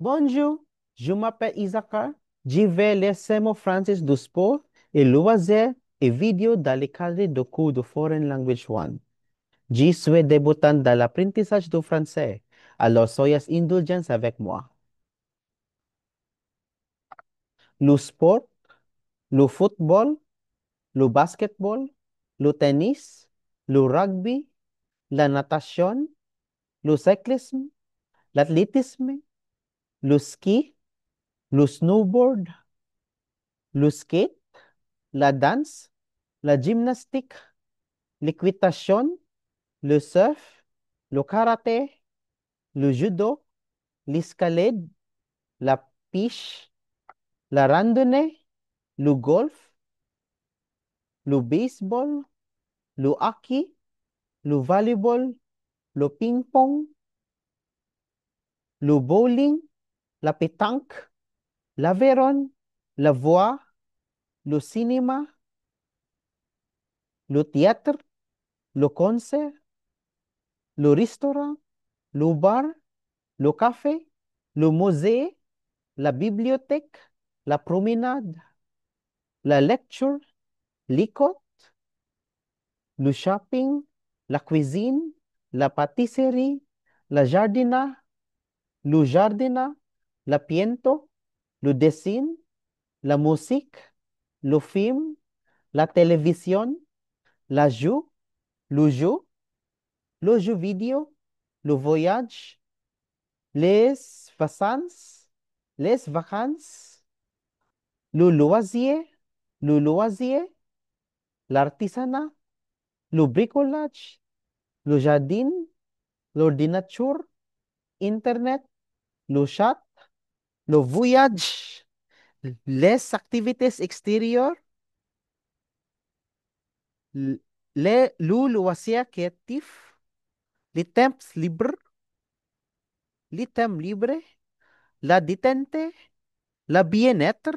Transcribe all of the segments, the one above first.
Bonjour, je m'appelle Isaac. Je vais laisser mon français du sport et loisirs et vidéos dans le cadre de cours de Foreign Language One. Je suis débutant dans l'apprentissage du français, alors soyez indulgents avec moi. Le sport, le football, le basketball, le tennis, le rugby, la natation, le cyclisme, l'athlétisme, le ski, le snowboard, le skate, la danse, la gymnastique, l'équitation, le surf, le karaté, le judo, l'escalade, la pêche, la randonnée, le golf, le baseball, le hockey, le volleyball, le ping-pong, le bowling, la pétanque, l'aviron, la voix, le cinéma, le théâtre, le concert, le restaurant, le bar, le café, le musée, la bibliothèque, la promenade, la lecture, l'école, le shopping, la cuisine, la pâtisserie, la le jardinat, la piento, le dessin, la musique, le film, la télévision, la jeu, le jeu, le jeu vidéo, le voyage, les vacances, le loisir, l'artisanat, le bricolage, le jardin, l'ordinateur, Internet, le chat, le voyage, les activités extérieures, l- le loisir créatif, les temps libres, la détente, la bien-être,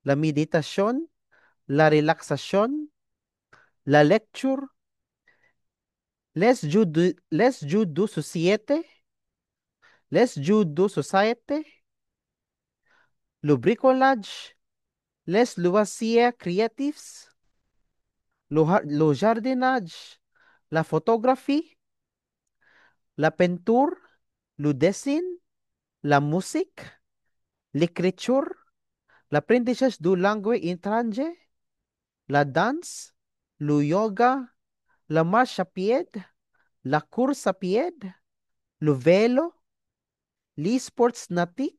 la méditation, la relaxation, la lecture, les jeux de société, les jeux de société, le bricolage, les loisirs créatifs, le jardinage, la photographie, la peinture, le dessin, la musique, l'écriture, l'apprentissage de langue étrangère, la danse, le yoga, la marche à pied, la course à pied, le vélo, les sports nautiques,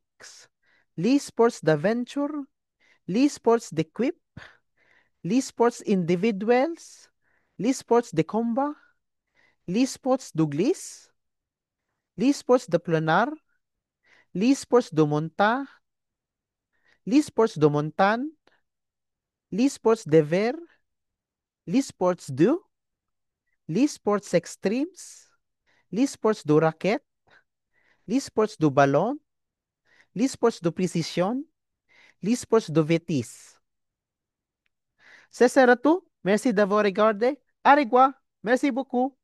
les sports d'aventure, les sports d'équipe, les sports individuels, les sports de combat, les sports de glisse, les sports de plein air, les sports de montagne, les sports de montagne, les sports d'hiver, les sports d'eau, les sports extremes, les sports de raquette, les sports de ballon, les sports de précision, les sports de vitesse. C'est ça tout. Merci d'avoir regardé. Au revoir. Merci beaucoup.